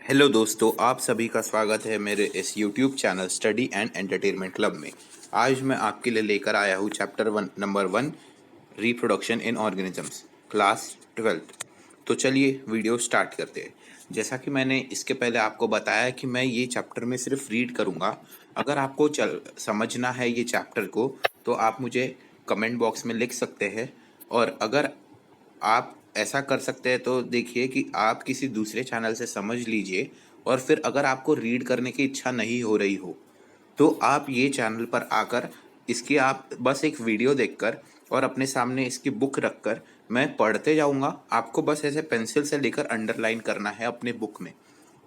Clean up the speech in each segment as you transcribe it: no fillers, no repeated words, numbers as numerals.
Hello दोस्तों, आप सभी का स्वागत है मेरे इस YouTube channel study and entertainment club में। आज मैं आपके लिए लेकर आया हूँ chapter number 1, reproduction in organisms, class 12th। तो चलिए वीडियो स्टार्ट करते हैं। जैसा कि मैंने इसके पहले आपको बताया कि मैं ये चैप्टर में सिर्फ रीड करूँगा। अगर आपको समझना है ये चैप्टर को तो आप मुझे कमेंट बॉक्स में लिख सकते हैं, और अगर आप ऐसा कर सकते हैं तो देखिए कि आप किसी दूसरे चैनल से समझ लीजिए। और फिर अगर आपको रीड करने की इच्छा नहीं हो रही हो तो आप ये चैनल पर आकर इसकी आप बस एक वीडियो देखकर और अपने सामने इसकी बुक रखकर मैं पढ़ते जाऊंगा। आपको बस ऐसे पेंसिल से लेकर अंडरलाइन करना है अपने बुक में।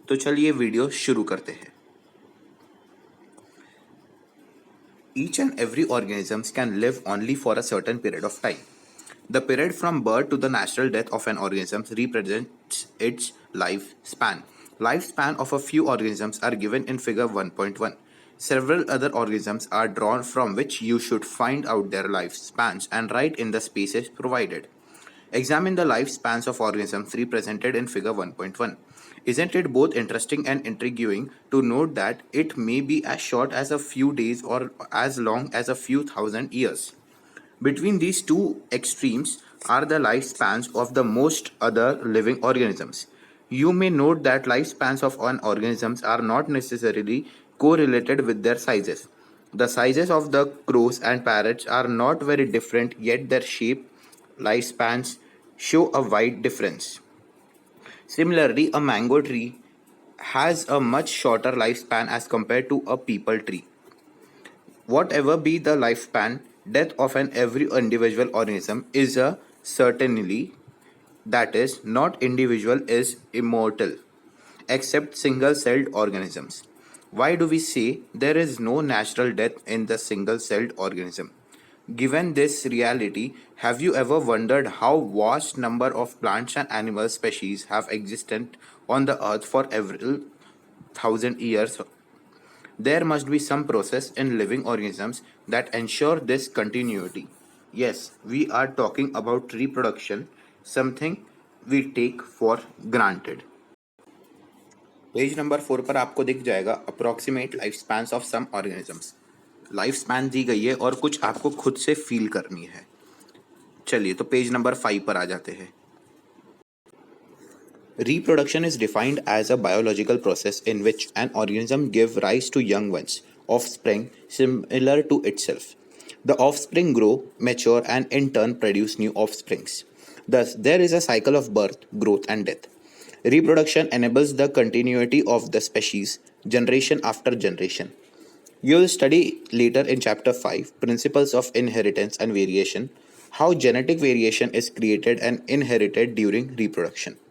तो चलिए वीडियो शुरू करते हैं। Each and every organism can live only for a certain period of time. The period from birth to the natural death of an organism represents its lifespan. Lifespan of a few organisms are given in figure 1.1. Several other organisms are drawn from which you should find out their lifespans and write in the spaces provided. Examine the lifespans of organisms represented in figure 1.1. Isn't it both interesting and intriguing to note that it may be as short as a few days or as long as a few thousand years? Between these two extremes are the lifespans of the most other living organisms. You may note that lifespans of an organisms are not necessarily correlated with their sizes. The sizes of the crows and parrots are not very different, yet their shape, lifespans show a wide difference. Similarly, a mango tree has a much shorter lifespan as compared to a peepal tree. Whatever be the lifespan, death of an every individual organism is a certainly, that is, not individual is immortal, except single-celled organisms. Why do we say there is no natural death in the single-celled organism? Given this reality, have you ever wondered how vast number of plants and animal species have existed on the earth for several thousand years? There must be some process in living organisms that ensure this continuity. Yes, we are talking about reproduction, something we take for granted. Page number 4 पर आपको दिख जाएगा approximate life spans of some organisms. Life span दी गई है और कुछ आपको खुद से फील करनी है। चलिए तो पेज नंबर 5 पर आ जाते हैं। Reproduction is defined as a biological process in which an organism gives rise to young ones, offspring similar to itself. The offspring grow, mature, and in turn produce new offsprings. Thus, there is a cycle of birth, growth, and death. Reproduction enables the continuity of the species generation after generation. You will study later in Chapter 5 Principles of Inheritance and Variation, how genetic variation is created and inherited during reproduction.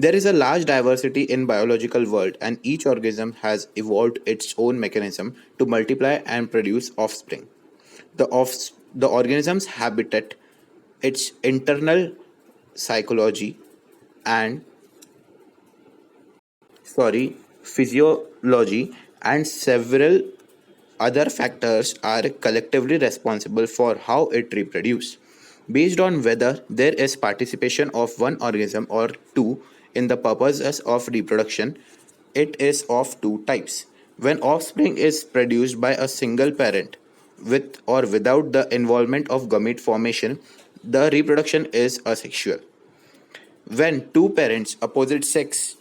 There is a large diversity in biological world, and each organism has evolved its own mechanism to multiply and produce offspring. The organism's habitat, its internal psychology and physiology and several other factors are collectively responsible for how it reproduces. Based on whether there is participation of one organism or two in the purposes of reproduction, it is of two types. When offspring is produced by a single parent, with or without the involvement of gamete formation, the reproduction is asexual. When two parents opposite sex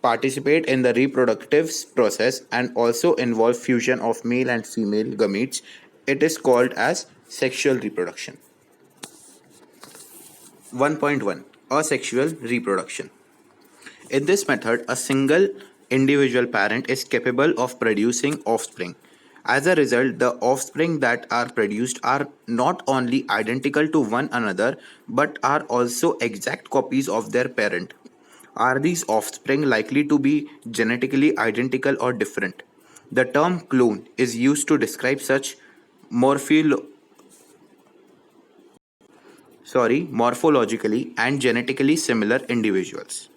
participate in the reproductive process and also involve fusion of male and female gametes, it is called as sexual reproduction. 1.1 Asexual reproduction. In this method, a single individual parent is capable of producing offspring. As a result, the offspring that are produced are not only identical to one another but are also exact copies of their parent. Are these offspring likely to be genetically identical or different? The term clone is used to describe such morpholo- morphologically and genetically similar individuals.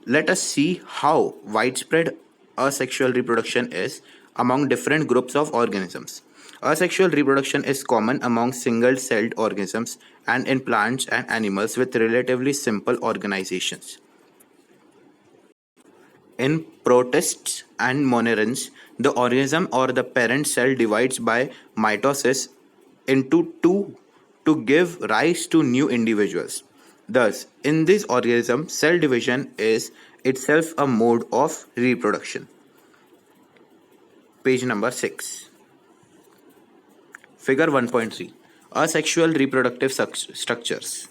Let us see how widespread asexual reproduction is among different groups of organisms. Asexual reproduction is common among single celled organisms and in plants and animals with relatively simple organizations. In protists and monerans, the organism or the parent cell divides by mitosis into two to give rise to new individuals. Thus, in this organism, cell division is itself a mode of reproduction. Page number 6. Figure 1.3. Asexual reproductive structures.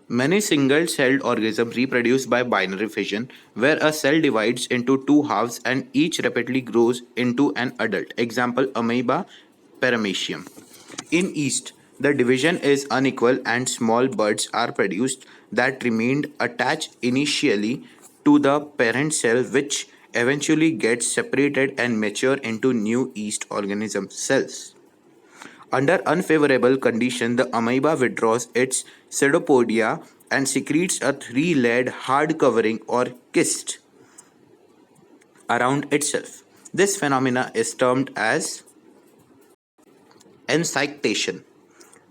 Many single-celled organisms reproduce by binary fission, where a cell divides into two halves and each rapidly grows into an adult. Example, amoeba, paramecium. In yeast, the division is unequal and small buds are produced that remained attached initially to the parent cell, which eventually gets separated and mature into new yeast organism cells. Under unfavorable conditions, the amoeba withdraws its pseudopodia and secretes a three-layered hard covering or cyst around itself. This phenomena is termed as encyctation.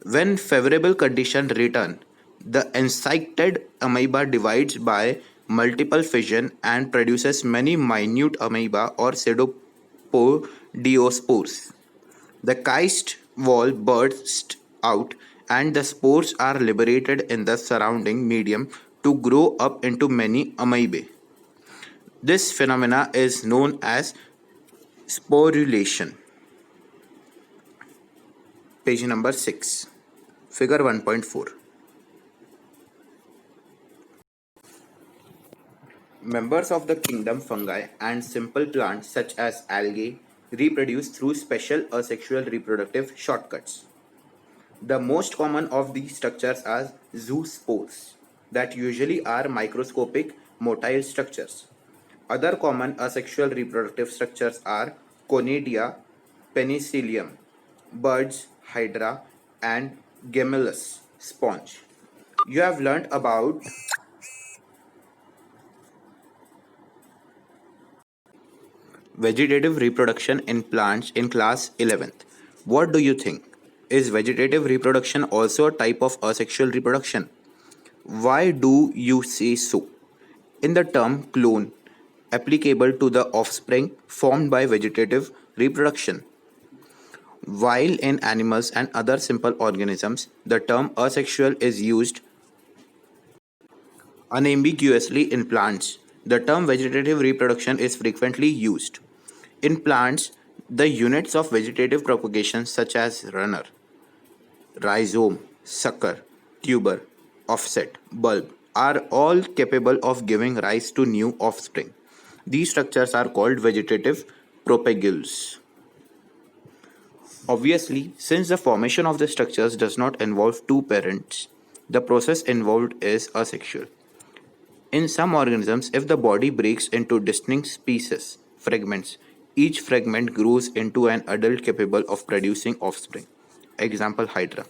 When favorable conditions return, the encycted amoeba divides by multiple fission and produces many minute amoeba or pseudopodiospores. The cyst wall bursts out and the spores are liberated in the surrounding medium to grow up into many amoebae. This phenomena is known as sporulation. Page number 6. Figure 1.4. Members of the kingdom fungi and simple plants such as algae reproduce through special asexual reproductive shortcuts. The most common of these structures are zoospores that usually are microscopic motile structures. Other common asexual reproductive structures are Conidia, Penicillium, birds, hydra, and Gemellus sponge. You have learnt about vegetative reproduction in plants in class 11th. What do you think? Is vegetative reproduction also a type of asexual reproduction? Why do you say so? In the term clone, applicable to the offspring formed by vegetative reproduction, while in animals and other simple organisms, the term asexual is used unambiguously. In plants, the term vegetative reproduction is frequently used. In plants, the units of vegetative propagation such as runner, rhizome, sucker, tuber, offset, bulb are all capable of giving rise to new offspring. These structures are called vegetative propagules. Obviously, since the formation of the structures does not involve two parents, the process involved is asexual. In some organisms, if the body breaks into distinct species fragments, each fragment grows into an adult capable of producing offspring. Example, Hydra.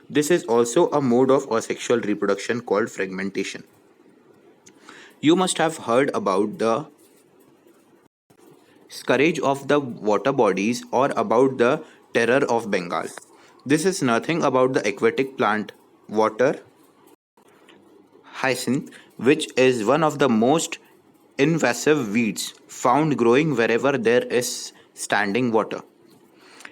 This is also a mode of asexual reproduction called fragmentation. You must have heard about the scourge of the water bodies or about the terror of Bengal. This is nothing about the aquatic plant water hyacinth, which is one of the most invasive weeds found growing wherever there is standing water.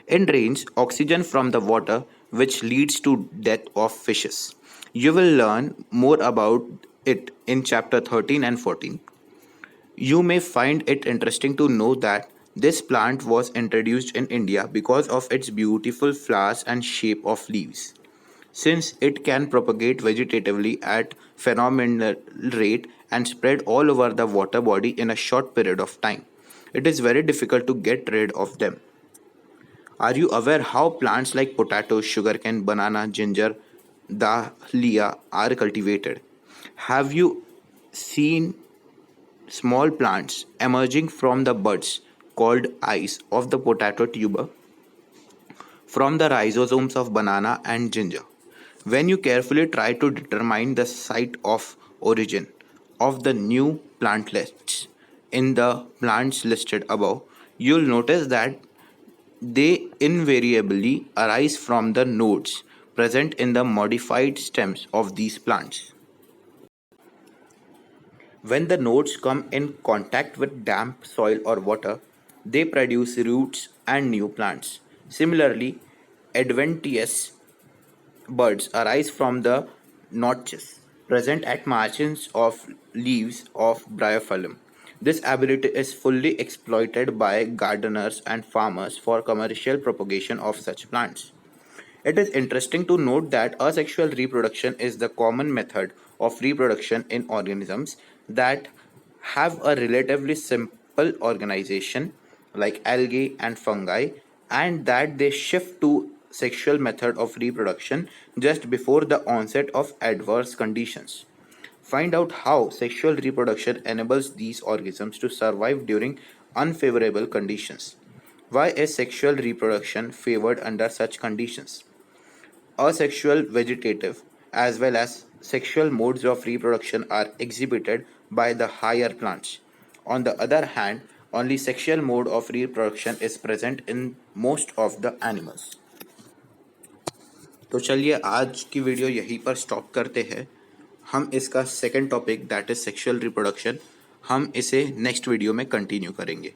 It drains oxygen from the water, which leads to death of fishes. You will learn more about it in chapter 13 and 14. You may find it interesting to know that this plant was introduced in India because of its beautiful flowers and shape of leaves. Since it can propagate vegetatively at phenomenal rate and spread all over the water body in a short period of time, it is very difficult to get rid of them. Are you aware how plants like potato, sugarcane, banana, ginger, dahlia are cultivated? Have you seen small plants emerging from the buds called eyes of the potato tuber from the rhizomes of banana and ginger? When you carefully try to determine the site of origin of the new plantlets in the plants listed above, you'll notice that they invariably arise from the nodes present in the modified stems of these plants. When the nodes come in contact with damp soil or water, they produce roots and new plants. Similarly, adventitious buds arise from the notches present at margins of leaves of Bryophyllum. This ability is fully exploited by gardeners and farmers for commercial propagation of such plants. It is interesting to note that asexual reproduction is the common method of reproduction in organisms that have a relatively simple organization like algae and fungi, and that they shift to sexual method of reproduction just before the onset of adverse conditions. Find out how sexual reproduction enables these organisms to survive during unfavorable conditions. Why is sexual reproduction favored under such conditions? Asexual vegetative as well as sexual modes of reproduction are exhibited by the higher plants. On the other hand, only sexual mode of reproduction is present in most of the animals. तो चलिए आज की video यहीं पर stop करते हैं. हम इसका second topic that is sexual reproduction हम इसे नेक्स्ट वीडियो में कंटिन्यू करेंगे.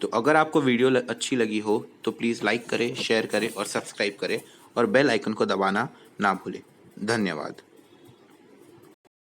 तो अगर आपको वीडियो अच्छी लगी हो तो प्लीज़ लाइक करें, शेयर करें और सब्सक्राइब करें और बेल आइकन को दबाना ना भूलें. धन्यवाद.